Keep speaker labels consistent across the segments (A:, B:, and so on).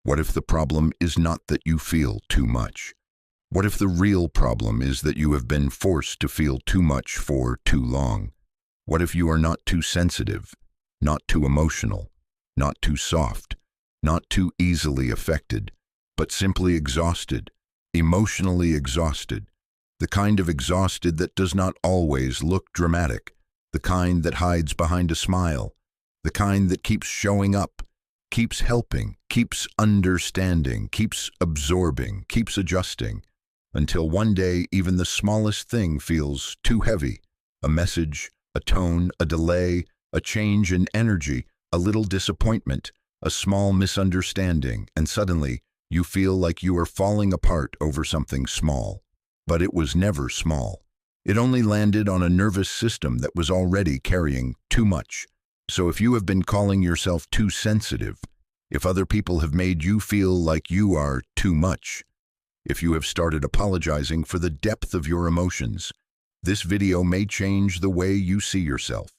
A: What if the problem is not that you feel too much? What if the real problem is that you have been forced to feel too much for too long? What if you are not too sensitive, not too emotional, not too soft, not too easily affected, but simply exhausted, emotionally exhausted, the kind of exhausted that does not always look dramatic, the kind that hides behind a smile, the kind that keeps showing up, keeps helping, keeps understanding, keeps absorbing, keeps adjusting, until one day even the smallest thing feels too heavy. A message, a tone, a delay, a change in energy, a little disappointment, a small misunderstanding, and suddenly you feel like you are falling apart over something small. But it was never small. It only landed on a nervous system that was already carrying too much. So if you have been calling yourself too sensitive, if other people have made you feel like you are too much, if you have started apologizing for the depth of your emotions, this video may change the way you see yourself.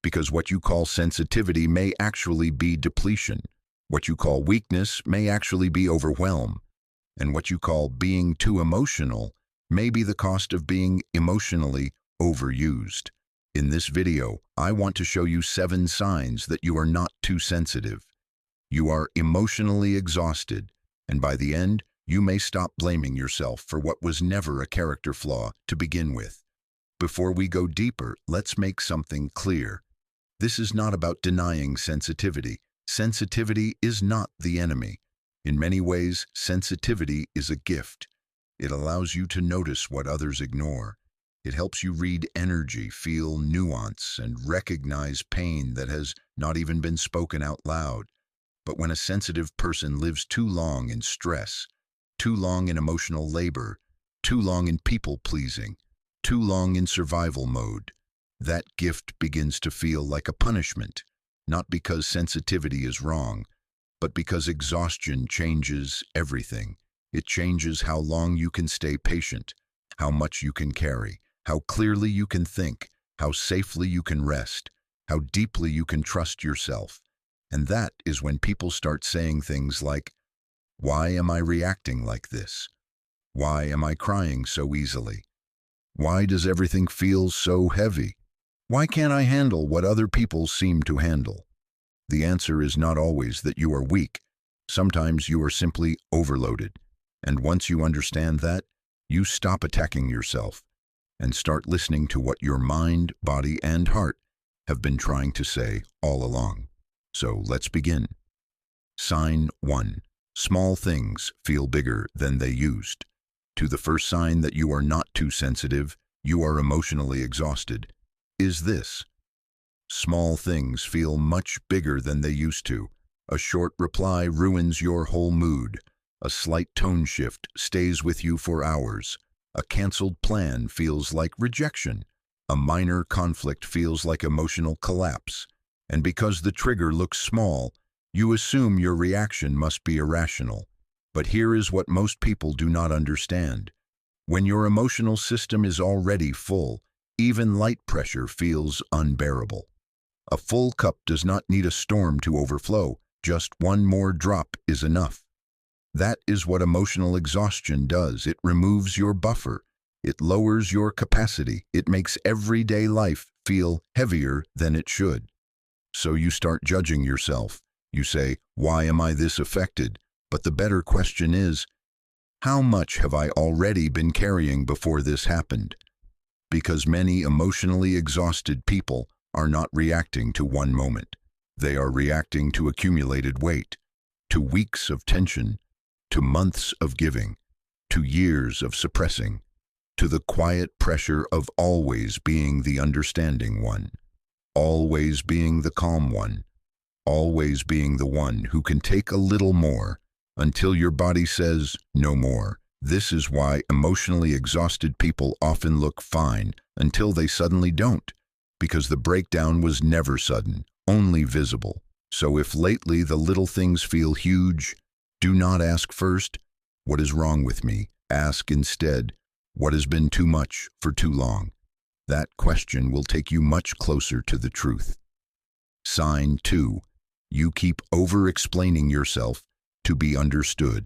A: Because what you call sensitivity may actually be depletion. What you call weakness may actually be overwhelm. And what you call being too emotional may be the cost of being emotionally overused. In this video, I want to show you 7 signs that you are not too sensitive. You are emotionally exhausted, and by the end, you may stop blaming yourself for what was never a character flaw to begin with. Before we go deeper, let's make something clear. This is not about denying sensitivity. Sensitivity is not the enemy. In many ways, sensitivity is a gift. It allows you to notice what others ignore. It helps you read energy, feel nuance, and recognize pain that has not even been spoken out loud. But when a sensitive person lives too long in stress, too long in emotional labor, too long in people-pleasing, too long in survival mode, that gift begins to feel like a punishment, not because sensitivity is wrong, but because exhaustion changes everything. It changes how long you can stay patient, how much you can carry, how clearly you can think, how safely you can rest, how deeply you can trust yourself. And that is when people start saying things like, "Why am I reacting like this? Why am I crying so easily? Why does everything feel so heavy? Why can't I handle what other people seem to handle?" The answer is not always that you are weak. Sometimes you are simply overloaded. And once you understand that, you stop attacking yourself and start listening to what your mind, body, and heart have been trying to say all along. So let's begin. Sign 1. Small things feel bigger than they used. To the first sign that you are not too sensitive, you are emotionally exhausted, is this. Small things feel much bigger than they used to. A short reply ruins your whole mood. A slight tone shift stays with you for hours. A canceled plan feels like rejection. A minor conflict feels like emotional collapse. And because the trigger looks small, you assume your reaction must be irrational. But here is what most people do not understand. When your emotional system is already full, even light pressure feels unbearable. A full cup does not need a storm to overflow. Just one more drop is enough. That is what emotional exhaustion does. It removes your buffer. It lowers your capacity. It makes everyday life feel heavier than it should. So you start judging yourself. You say, "Why am I this affected?" But the better question is, how much have I already been carrying before this happened? Because many emotionally exhausted people are not reacting to one moment. They are reacting to accumulated weight, to weeks of tension, to months of giving, to years of suppressing, to the quiet pressure of always being the understanding one, always being the calm one, always being the one who can take a little more until your body says no more. This is why emotionally exhausted people often look fine until they suddenly don't, because the breakdown was never sudden, only visible. So if lately the little things feel huge, do not ask first, "What is wrong with me?" Ask instead, "What has been too much for too long?" That question will take you much closer to the truth. Sign 2. You keep over-explaining yourself to be understood.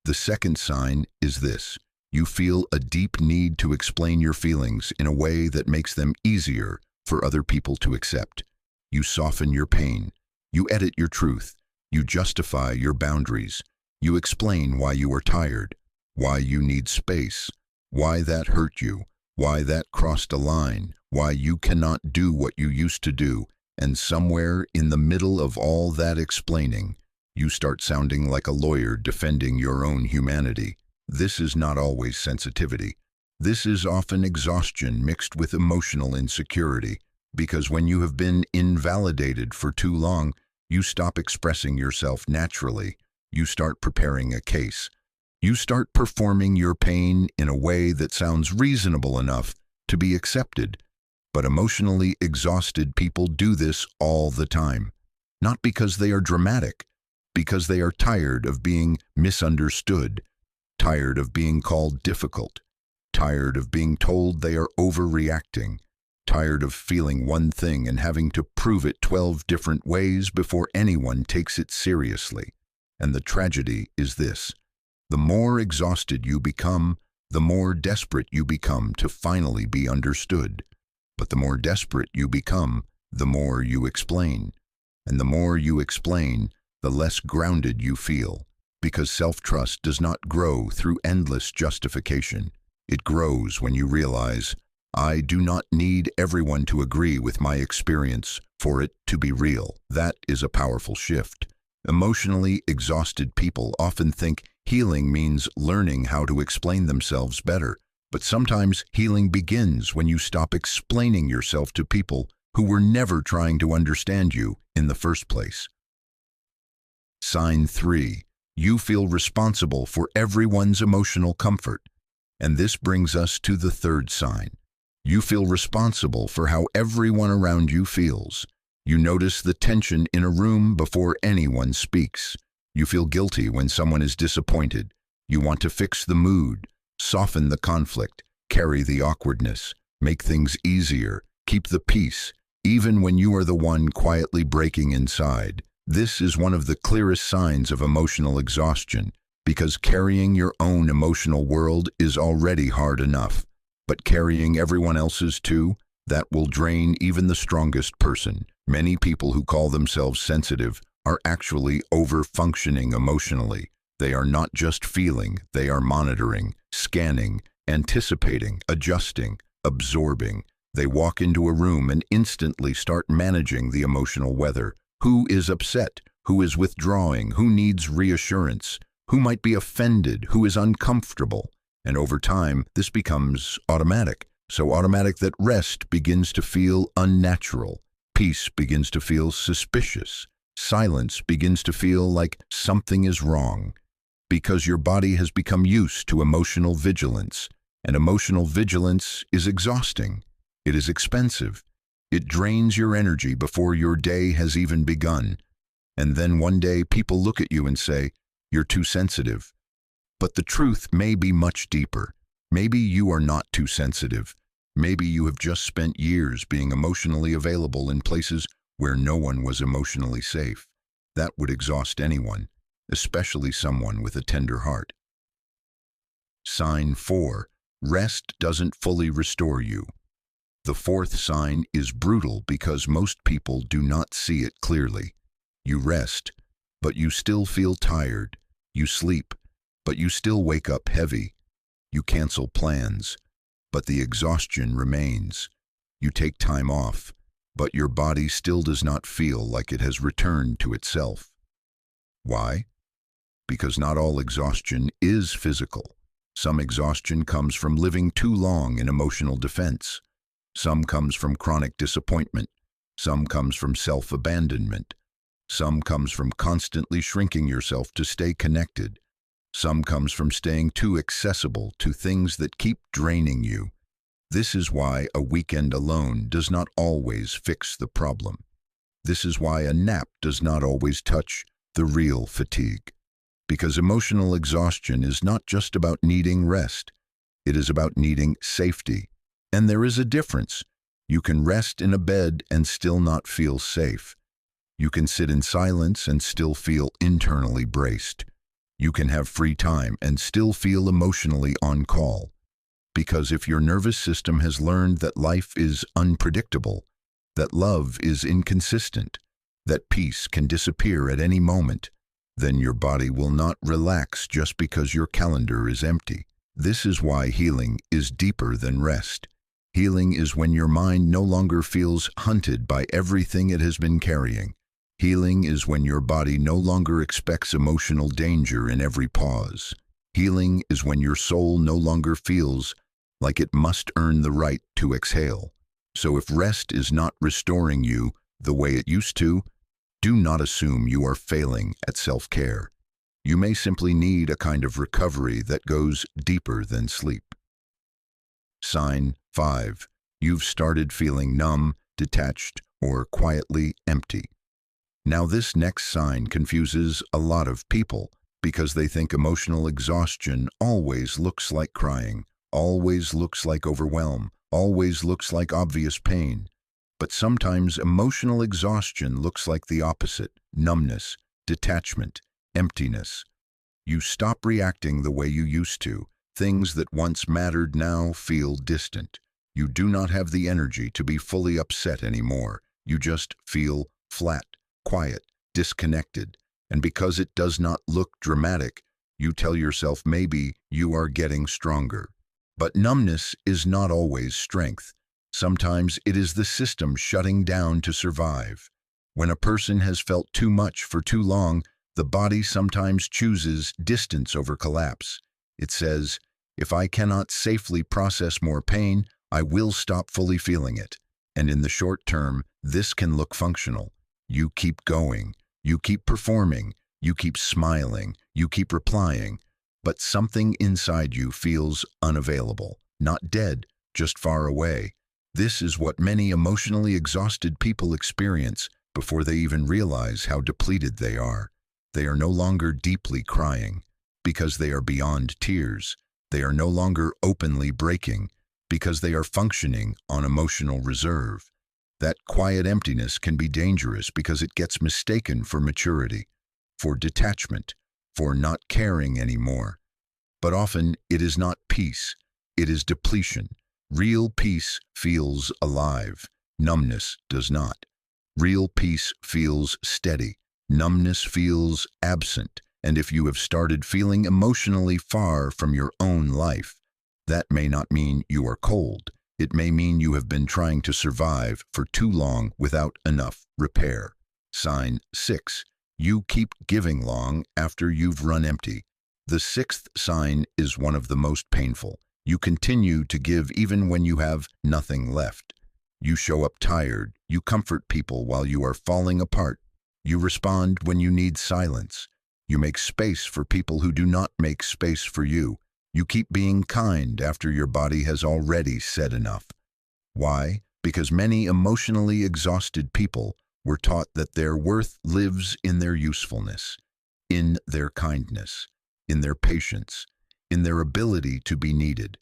A: The second sign is this. You feel a deep need to explain your feelings in a way that makes them easier for other people to accept. You soften your pain. You edit your truth. You justify your boundaries. You explain why you are tired, why you need space, why that hurt you, why that crossed a line, why you cannot do what you used to do, and somewhere in the middle of all that explaining, you start sounding like a lawyer defending your own humanity. This is not always sensitivity. This is often exhaustion mixed with emotional insecurity, because when you have been invalidated for too long, you stop expressing yourself naturally. You start preparing a case. You start performing your pain in a way that sounds reasonable enough to be accepted. But emotionally exhausted people do this all the time. Not because they are dramatic, because they are tired of being misunderstood, tired of being called difficult, tired of being told they are overreacting, tired of feeling one thing and having to prove it 12 different ways before anyone takes it seriously. And the tragedy is this. The more exhausted you become, the more desperate you become to finally be understood. But the more desperate you become, the more you explain. And the more you explain, the less grounded you feel, because self-trust does not grow through endless justification. It grows when you realize, I do not need everyone to agree with my experience for it to be real. That is a powerful shift. Emotionally exhausted people often think healing means learning how to explain themselves better, but sometimes healing begins when you stop explaining yourself to people who were never trying to understand you in the first place. Sign 3. You feel responsible for everyone's emotional comfort. And this brings us to the third sign. You feel responsible for how everyone around you feels. You notice the tension in a room before anyone speaks. You feel guilty when someone is disappointed. You want to fix the mood, soften the conflict, carry the awkwardness, make things easier, keep the peace, even when you are the one quietly breaking inside. This is one of the clearest signs of emotional exhaustion, because carrying your own emotional world is already hard enough. But carrying everyone else's too, that will drain even the strongest person. Many people who call themselves sensitive are actually over-functioning emotionally. They are not just feeling, they are monitoring, scanning, anticipating, adjusting, absorbing. They walk into a room and instantly start managing the emotional weather. Who is upset? Who is withdrawing? Who needs reassurance? Who might be offended? Who is uncomfortable? And over time, this becomes automatic. So automatic that rest begins to feel unnatural. Peace begins to feel suspicious. Silence begins to feel like something is wrong. Because your body has become used to emotional vigilance. And emotional vigilance is exhausting. It is expensive. It drains your energy before your day has even begun. And then one day people look at you and say, you're too sensitive. But the truth may be much deeper. Maybe you are not too sensitive. Maybe you have just spent years being emotionally available in places where no one was emotionally safe. That would exhaust anyone, especially someone with a tender heart. Sign 4. Rest doesn't fully restore you. The fourth sign is brutal because most people do not see it clearly. You rest, but you still feel tired. You sleep, but you still wake up heavy. You cancel plans, but the exhaustion remains. You take time off, but your body still does not feel like it has returned to itself. Why? Because not all exhaustion is physical. Some exhaustion comes from living too long in emotional defense. Some comes from chronic disappointment. Some comes from self-abandonment. Some comes from constantly shrinking yourself to stay connected. Some comes from staying too accessible to things that keep draining you. This is why a weekend alone does not always fix the problem. This is why a nap does not always touch the real fatigue. Because emotional exhaustion is not just about needing rest. It is about needing safety. And there is a difference. You can rest in a bed and still not feel safe. You can sit in silence and still feel internally braced. You can have free time and still feel emotionally on call. Because if your nervous system has learned that life is unpredictable, that love is inconsistent, that peace can disappear at any moment, then your body will not relax just because your calendar is empty. This is why healing is deeper than rest. Healing is when your mind no longer feels hunted by everything it has been carrying. Healing is when your body no longer expects emotional danger in every pause. Healing is when your soul no longer feels like it must earn the right to exhale. So if rest is not restoring you the way it used to, do not assume you are failing at self-care. You may simply need a kind of recovery that goes deeper than sleep. Sign 5. You've started feeling numb, detached, or quietly empty. Now this next sign confuses a lot of people because they think emotional exhaustion always looks like crying, always looks like overwhelm, always looks like obvious pain. But sometimes emotional exhaustion looks like the opposite: numbness, detachment, emptiness. You stop reacting the way you used to. Things that once mattered now feel distant. You do not have the energy to be fully upset anymore. You just feel flat, quiet, disconnected. And because it does not look dramatic, you tell yourself maybe you are getting stronger. But numbness is not always strength. Sometimes it is the system shutting down to survive. When a person has felt too much for too long, the body sometimes chooses distance over collapse. It says, if I cannot safely process more pain, I will stop fully feeling it. And in the short term, this can look functional. You keep going, you keep performing, you keep smiling, you keep replying, but something inside you feels unavailable, not dead, just far away. This is what many emotionally exhausted people experience before they even realize how depleted they are. They are no longer deeply crying because they are beyond tears. They are no longer openly breaking because they are functioning on emotional reserve. That quiet emptiness can be dangerous because it gets mistaken for maturity, for detachment, for not caring anymore. But often it is not peace, it is depletion. Real peace feels alive. Numbness does not. Real peace feels steady. Numbness feels absent. And if you have started feeling emotionally far from your own life, that may not mean you are cold. It may mean you have been trying to survive for too long without enough repair. Sign 6. You keep giving long after you've run empty. The 6th sign is one of the most painful. You continue to give even when you have nothing left. You show up tired. You comfort people while you are falling apart. You respond when you need silence. You make space for people who do not make space for you. You keep being kind after your body has already said enough. Why? Because many emotionally exhausted people were taught that their worth lives in their usefulness, in their kindness, in their patience, in their ability to be needed.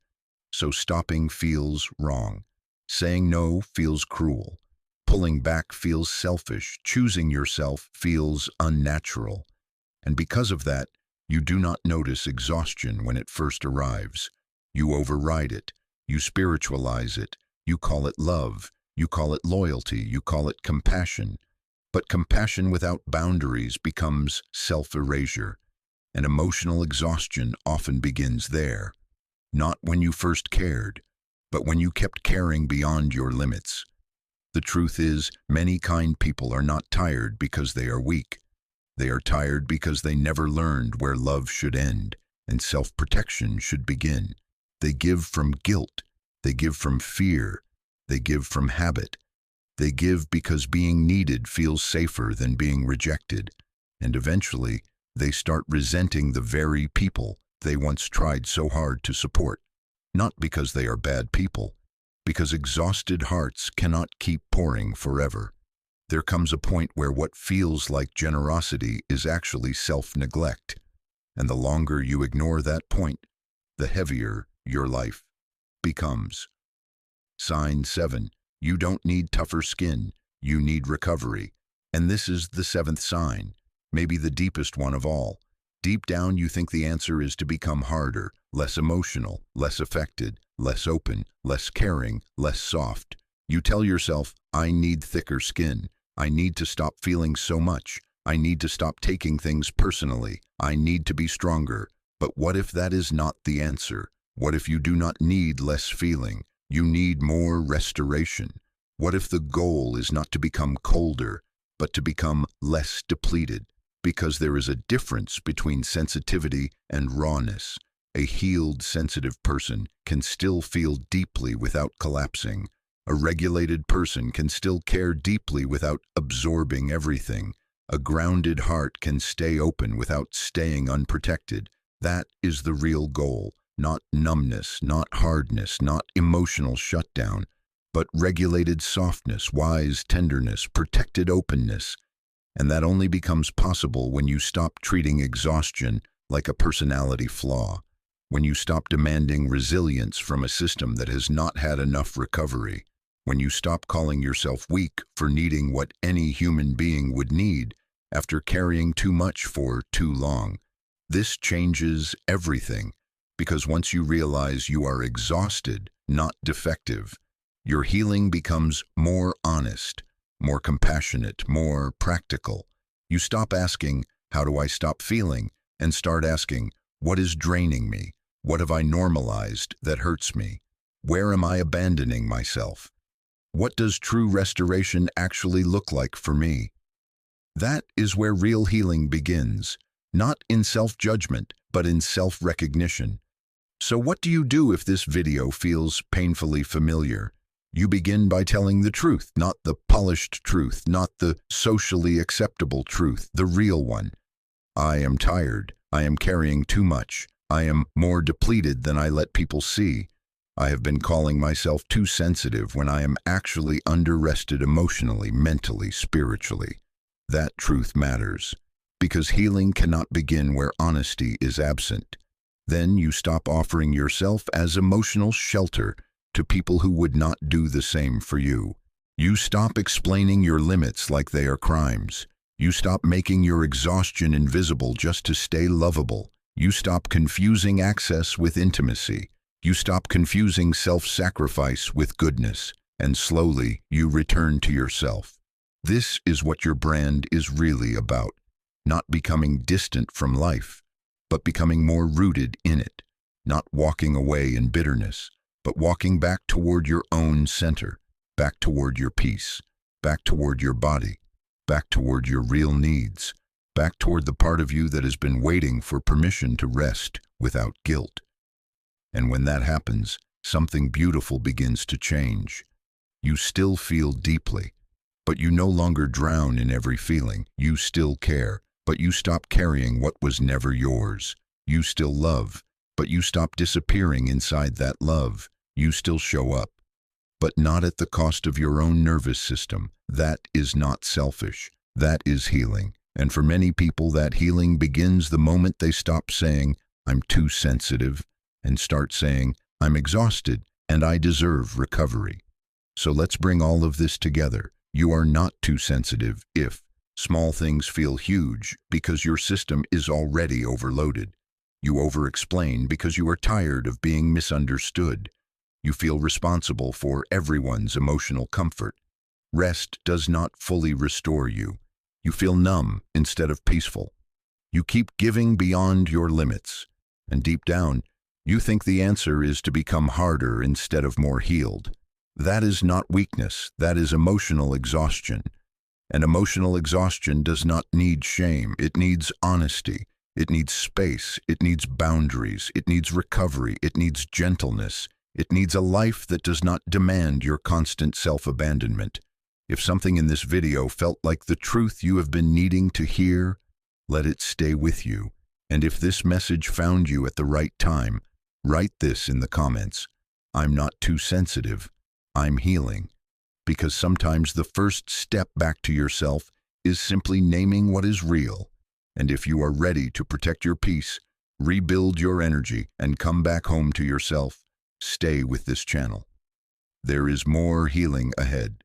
A: So stopping feels wrong. Saying no feels cruel. Pulling back feels selfish. Choosing yourself feels unnatural. And because of that, you do not notice exhaustion when it first arrives. You override it. You spiritualize it. You call it love. You call it loyalty. You call it compassion. But compassion without boundaries becomes self-erasure. And emotional exhaustion often begins there. Not when you first cared, but when you kept caring beyond your limits. The truth is, many kind people are not tired because they are weak. They are tired because they never learned where love should end and self-protection should begin. They give from guilt. They give from fear. They give from habit. They give because being needed feels safer than being rejected. And eventually, they start resenting the very people they once tried so hard to support. Not because they are bad people, because exhausted hearts cannot keep pouring forever. There comes a point where what feels like generosity is actually self-neglect. And the longer you ignore that point, the heavier your life becomes. Sign 7. You don't need tougher skin. You need recovery. And this is the 7th sign, maybe the deepest one of all. Deep down, you think the answer is to become harder, less emotional, less affected, less open, less caring, less soft. You tell yourself, I need thicker skin. I need to stop feeling so much. I need to stop taking things personally. I need to be stronger. But what if that is not the answer? What if you do not need less feeling? You need more restoration. What if the goal is not to become colder, but to become less depleted? Because there is a difference between sensitivity and rawness. A healed, sensitive person can still feel deeply without collapsing. A regulated person can still care deeply without absorbing everything. A grounded heart can stay open without staying unprotected. That is the real goal, not numbness, not hardness, not emotional shutdown, but regulated softness, wise tenderness, protected openness. And that only becomes possible when you stop treating exhaustion like a personality flaw, when you stop demanding resilience from a system that has not had enough recovery, when you stop calling yourself weak for needing what any human being would need after carrying too much for too long. This changes everything, because once you realize you are exhausted, not defective, your healing becomes more honest, more compassionate, more practical. You stop asking, how do I stop feeling? And start asking, what is draining me? What have I normalized that hurts me? Where am I abandoning myself? What does true restoration actually look like for me? That is where real healing begins, not in self-judgment, but in self-recognition. So what do you do if this video feels painfully familiar? You begin by telling the truth, not the polished truth, not the socially acceptable truth, the real one. I am tired. I am carrying too much. I am more depleted than I let people see. I have been calling myself too sensitive when I am actually under-rested emotionally, mentally, spiritually. That truth matters, because healing cannot begin where honesty is absent. Then you stop offering yourself as emotional shelter to people who would not do the same for you. You stop explaining your limits like they are crimes. You stop making your exhaustion invisible just to stay lovable. You stop confusing access with intimacy. You stop confusing self-sacrifice with goodness, and slowly you return to yourself. This is what your brand is really about, not becoming distant from life, but becoming more rooted in it, not walking away in bitterness, but walking back toward your own center, back toward your peace, back toward your body, back toward your real needs, back toward the part of you that has been waiting for permission to rest without guilt. And when that happens, something beautiful begins to change. You still feel deeply, but you no longer drown in every feeling. You still care, but you stop carrying what was never yours. You still love, but you stop disappearing inside that love. You still show up, but not at the cost of your own nervous system. That is not selfish. That is healing. And for many people, that healing begins the moment they stop saying, I'm too sensitive, and start saying, I'm exhausted and I deserve recovery. So let's bring all of this together. You are not too sensitive if small things feel huge because your system is already overloaded. You overexplain because you are tired of being misunderstood. You feel responsible for everyone's emotional comfort. Rest does not fully restore you. You feel numb instead of peaceful. You keep giving beyond your limits. And deep down, you think the answer is to become harder instead of more healed. That is not weakness. That is emotional exhaustion. And emotional exhaustion does not need shame. It needs honesty. It needs space. It needs boundaries. It needs recovery. It needs gentleness. It needs a life that does not demand your constant self-abandonment. If something in this video felt like the truth you have been needing to hear, let it stay with you. And if this message found you at the right time, write this in the comments. I'm not too sensitive. I'm healing. Because sometimes the first step back to yourself is simply naming what is real. And if you are ready to protect your peace, rebuild your energy, and come back home to yourself, stay with this channel. There is more healing ahead.